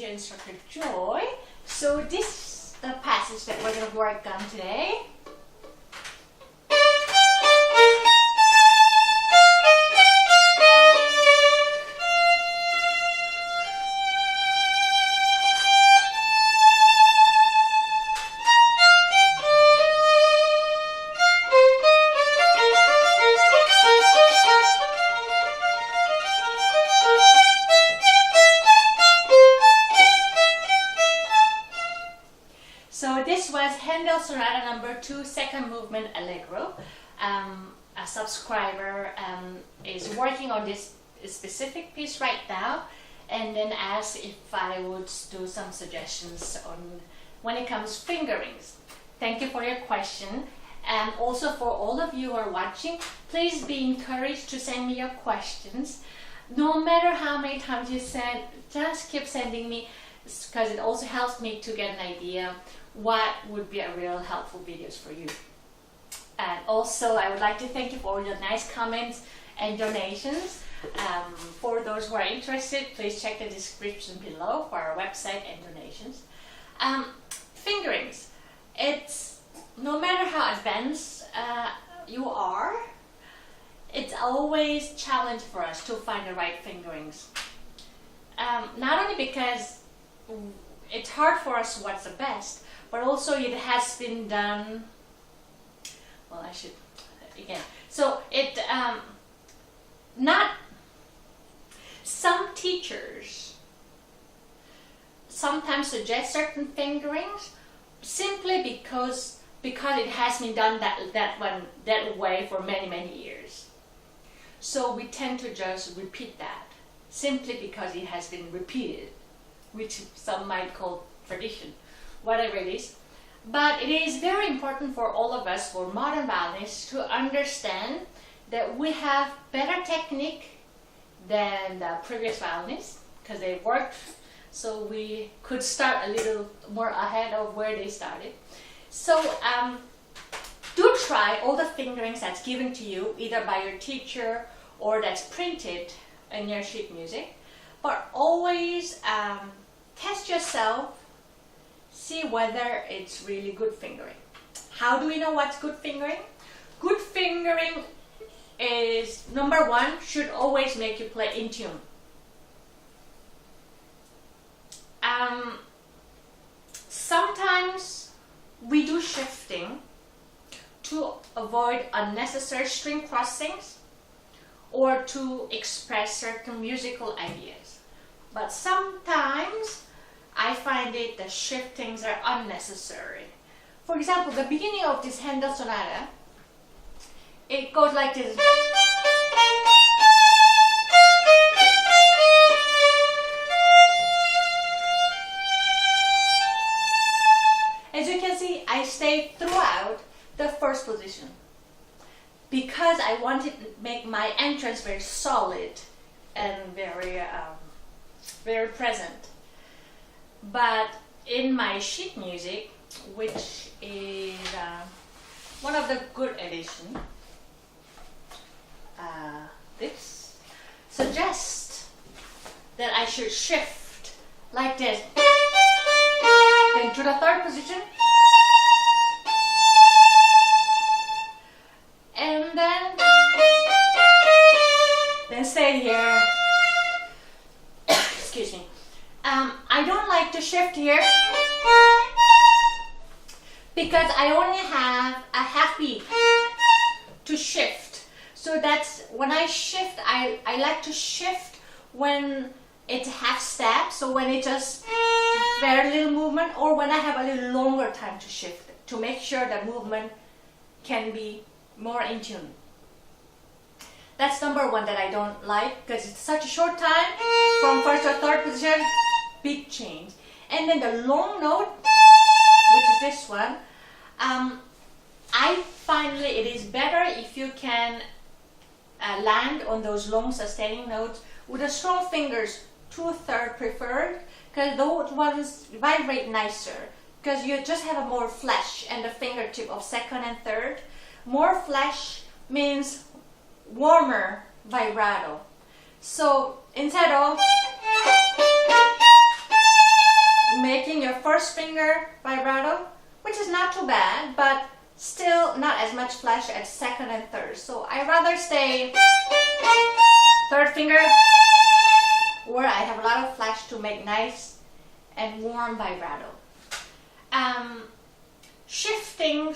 your instructor Joy. So this is the passage that we're going to work on today. So this was Haendel Sonata number 2, second movement Allegro. A subscriber is working on this specific piece right now, and then asked if I would do some suggestions on when it comes fingerings. Thank you for your question, and also for all of you who are watching, please be encouraged to send me your questions. No matter how many times you send, just keep sending me, because it also helps me to get an idea what would be a real helpful videos for you. And also I would like to thank you for all your nice comments and donations. For those who are interested, please check the description below for our website and donations. Fingerings, it's no matter how advanced you are, it's always a challenge for us to find the right fingerings. Not only because it's hard for us what's the best, but also it has been done, well, I should, again, so it, not, some teachers sometimes suggest certain fingerings simply because it has been done that way for many years. So we tend to just repeat that simply because it has been repeated, which some might call tradition, whatever it is. But it is very important for all of us, for modern violinists, to understand that we have better technique than the previous violinists, because they worked, so we could start a little more ahead of where they started. So do try all the fingerings that's given to you, either by your teacher or that's printed in your sheet music, but always test yourself, see whether it's really good fingering. How do we know what's good fingering? Good fingering is, number one, should always make you play in tune. Sometimes we do shifting to avoid unnecessary string crossings or to express certain musical ideas. But sometimes I find it the shiftings are unnecessary. For example, the beginning of this Haendel Sonata, it goes like this. As you can see, I stayed throughout the first position because I wanted to make my entrance very solid and very present. But in my sheet music, which is one of the good editions, this suggests that I should shift like this, then to the third position, and then stay here. Excuse me. I don't like to shift here because I only have a half beat to shift. So that's when I shift, I like to shift when it's half step, so when it's just very little movement, or when I have a little longer time to shift to make sure the movement can be more in tune. That's number one that I don't like, because it's such a short time from first or third position, big change. And then the long note, which is this one, I find it is better if you can land on those long sustaining notes with the strong fingers, 2/3 preferred, because those ones vibrate nicer, because you just have a more flesh and the fingertip of second and third. More flesh means warmer vibrato. So instead of finger vibrato, which is not too bad, but still not as much flash as second and third. So I rather stay third finger, where I have a lot of flash to make nice and warm vibrato. Shifting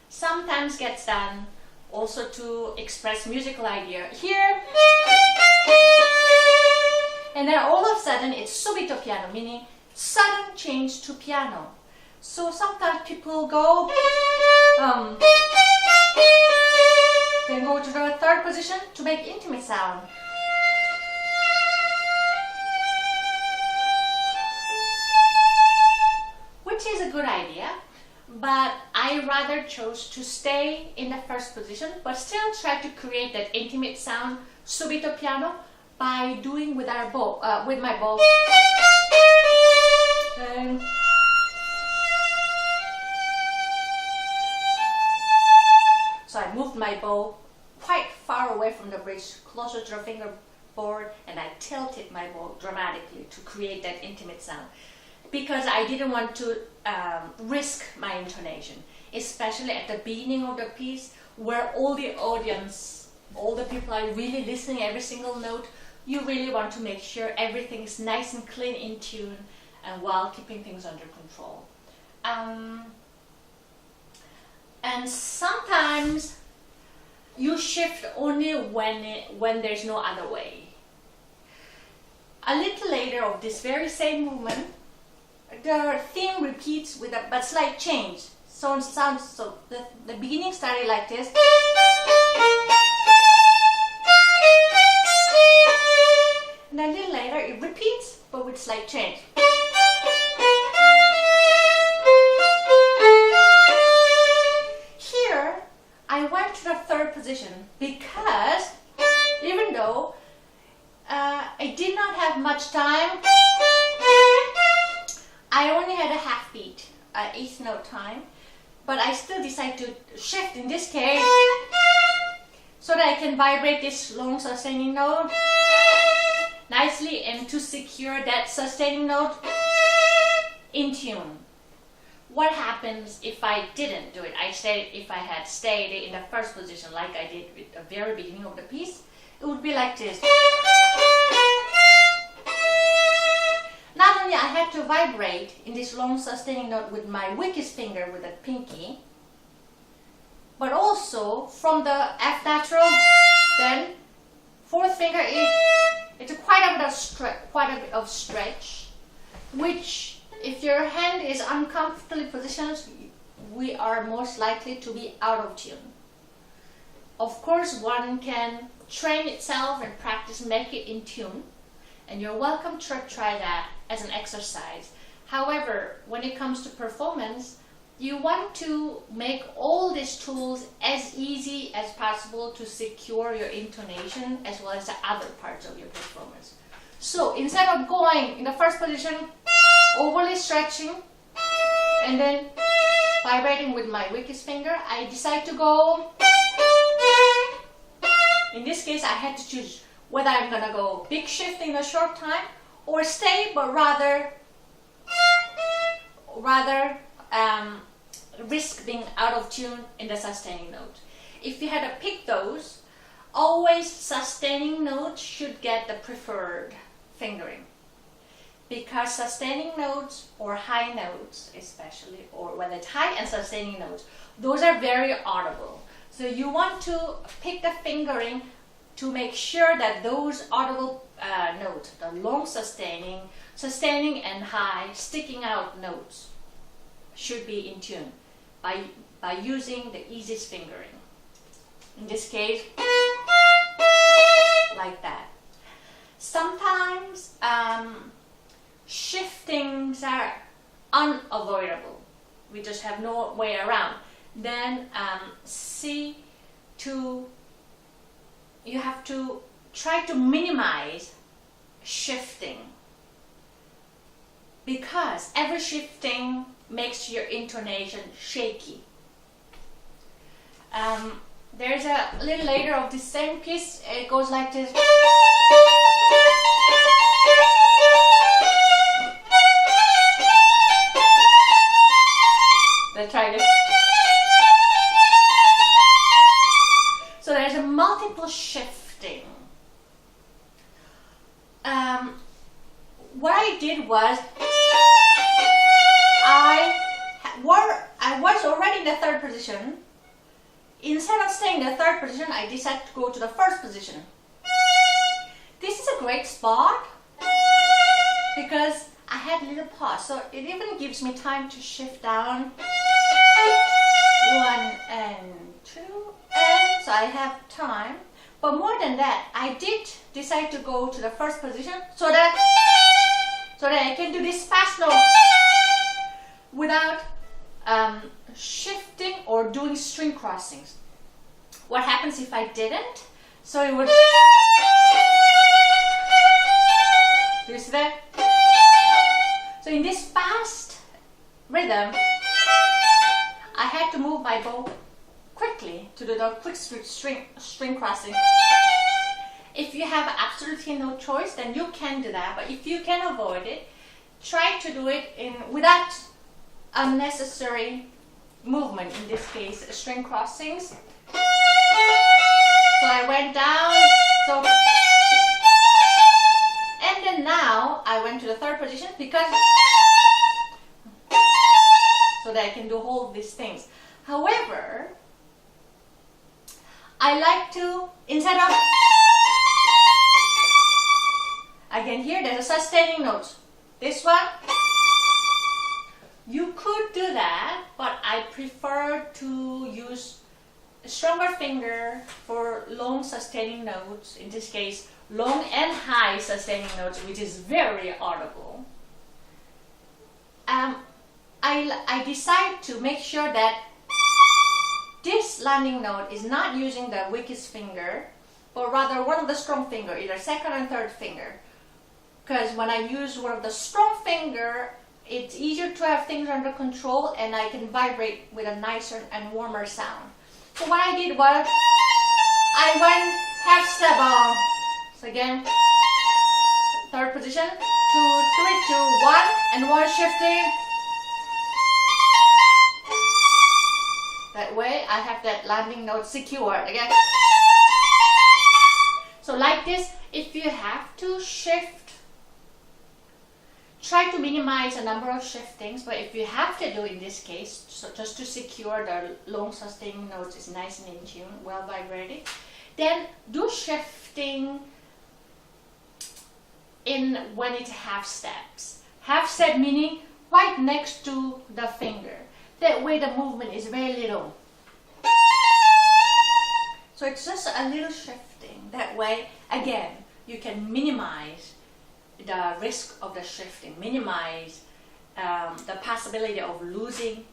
sometimes gets done also to express musical idea. Here, and then all of a sudden it's subito piano, meaning sudden change to piano. So sometimes people go, then go to the third position to make intimate sound. Which is a good idea, but I rather chose to stay in the first position, but still try to create that intimate sound, subito piano, by doing with our bow, with my bow. So I moved my bow quite far away from the bridge, closer to the fingerboard, and I tilted my bow dramatically to create that intimate sound. Because I didn't want to risk my intonation, especially at the beginning of the piece, where all the audience, all the people are really listening every single note. You really want to make sure everything is nice and clean, in tune, and while keeping things under control. And sometimes you shift only when there's no other way. A little later of this very same movement, the theme repeats with a slight change. So the beginning started like this. And a little later it repeats, but with slight change. Here I went to the third position because even though I did not have much time, I only had a half beat, eighth note time, but I still decided to shift in this case so that I can vibrate this long sustaining note nicely and to secure that sustaining note in tune. What happens if I didn't do it? If I had stayed in the first position like I did at the very beginning of the piece, it would be like this. Not only I had to vibrate in this long sustaining note with my weakest finger, with the pinky, but also from the F natural, then fourth finger it's quite a bit of stretch, which if your hand is uncomfortably positioned, we are most likely to be out of tune. Of course, one can train itself and practice, make it in tune, and you're welcome to try that as an exercise. However, when it comes to performance, you want to make all these tools as easy as possible to secure your intonation as well as the other parts of your performance. So instead of going in the first position, overly stretching, and then vibrating with my weakest finger, I decide to go. In this case, I had to choose whether I'm gonna go big shift in a short time or stay, but rather risk being out of tune in the sustaining note. If you had to pick those, always sustaining notes should get the preferred fingering, because sustaining notes or high notes especially, or whether it's high and sustaining notes, those are very audible. So you want to pick the fingering to make sure that those audible notes, the long sustaining and high sticking out notes, should be in tune by using the easiest fingering. In this case, like that. Sometimes shiftings are unavoidable. We just have no way around. Then you have to try to minimize shifting, because every shifting makes your intonation shaky. There's a little later of the same piece, it goes like this. what I did was I was already in the third position. Instead of staying in the third position, I decided to go to the first position. This is a great spot because I had a little pause, so it even gives me time to shift down 1 and 2, and so I have time. But more than that, I did decide to go to the first position so that I can do this fast note without shifting or doing string crossings. What happens if I didn't? So it would. Do you see that? So in this fast rhythm, I had to move my bow quickly to do the quick string crossing. If you have absolutely no choice, then you can do that. But if you can avoid it, try to do it without unnecessary movement. In this case, string crossings. So I went down. And then now I went to the third position because so that I can do all these things. However, I like to, instead of, again here there's a sustaining note. This one, you could do that, but I prefer to use a stronger finger for long sustaining notes. In this case, long and high sustaining notes, which is very audible. I decide to make sure that this landing note is not using the weakest finger, but rather one of the strong finger, either second and third finger. Because when I use one of the strong finger, it's easier to have things under control and I can vibrate with a nicer and warmer sound. So what I did was, I went half step on. So again, third position, 2, 3, 2, 1, and 1 shifting. That way I have that landing note secured again. So like this, if you have to shift, try to minimize the number of shiftings, but if you have to do in this case, so just to secure the long sustaining notes is nice and in tune, well vibrated, then do shifting when it's half steps. Half step meaning right next to the finger. That way the movement is very little. So it's just a little shifting. That way, again, you can minimize the risk of the shifting, minimize the possibility of losing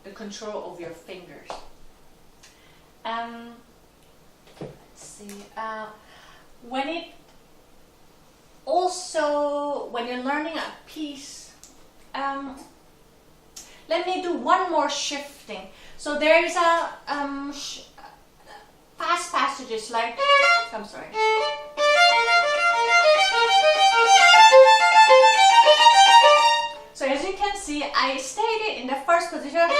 the control of your fingers. Let's see. When you're learning a piece, let me do one more shifting. So there is a fast passages like, I'm sorry. So as you can see, I stayed in the first position.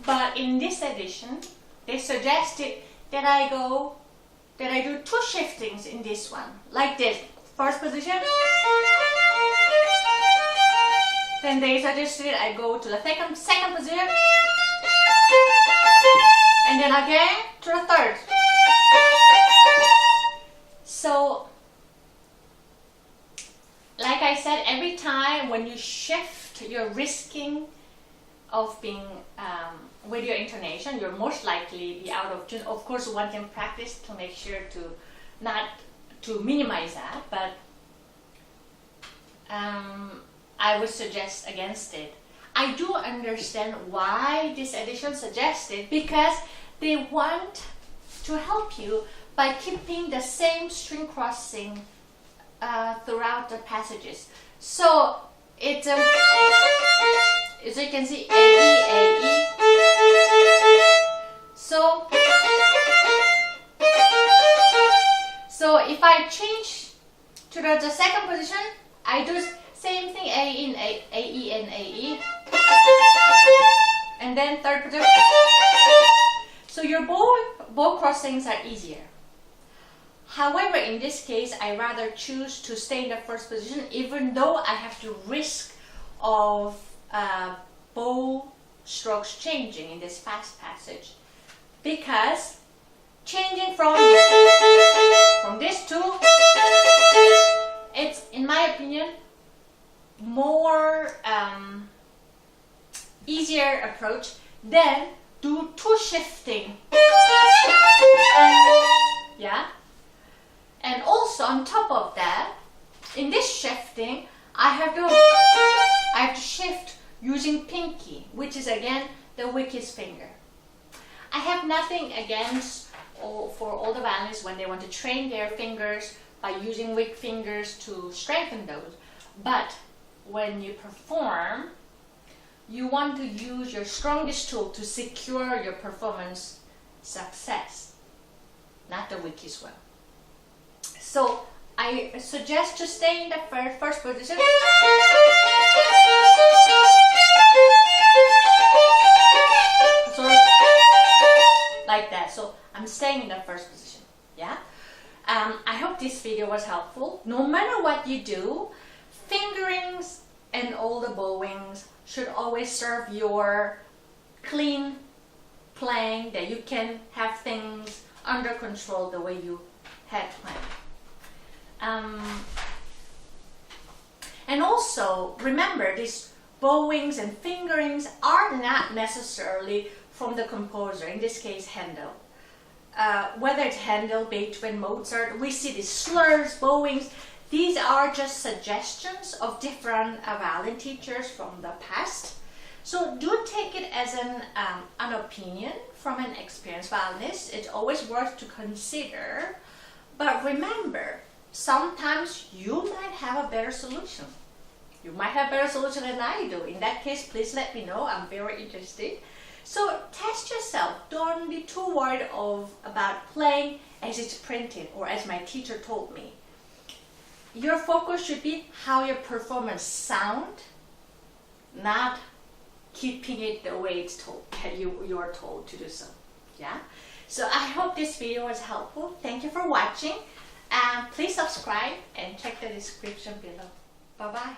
But in this edition, they suggested that I do 2 shiftings in this one, like this. First position, then they suggested I go to the second position, and then again to the third. So, like I said, every time when you shift, you're risking of being with your intonation, you're most likely be out of tune. Of course, one can practice to make sure to minimize that, but I would suggest against it. I do understand why this edition suggested, because they want to help you by keeping the same string crossing throughout the passages. So it's as you can see, A, E, A, E. So if I change to the second position, I do same thing, A in A, E and A, E. And then third position. So your bow crossings are easier. However, in this case, I rather choose to stay in the first position, even though I have to risk of bow strokes changing in this fast passage, because changing from this to, it's, in my opinion, more easier approach than do two shifting. Yeah. And also on top of that, in this shifting, I have to shift using pinky, which is again the weakest finger. I have nothing against for all the violinists when they want to train their fingers by using weak fingers to strengthen those. But when you perform, you want to use your strongest tool to secure your performance success, not the weakest one. So I suggest to stay in the first position. So like that. So I'm staying in the first position. Yeah. I hope this video was helpful. No matter what you do, fingerings and all the bowings should always serve your clean playing, that you can have things under control the way you had planned. And also remember, these bowings and fingerings are not necessarily from the composer, in this case Haendel. Whether it's Haendel, Beethoven, Mozart, we see these slurs, bowings. These are just suggestions of different violin teachers from the past. So do take it as an opinion from an experienced violinist. It's always worth to consider. But remember, sometimes you might have a better solution. You might have a better solution than I do. In that case, please let me know. I'm very interested. So test yourself. Don't be too worried about playing as it's printed or as my teacher told me. Your focus should be how your performance sound, not keeping it the way it's told, you're told to do so. Yeah. So I hope this video was helpful. Thank you for watching. Please subscribe and check the description below. Bye-bye.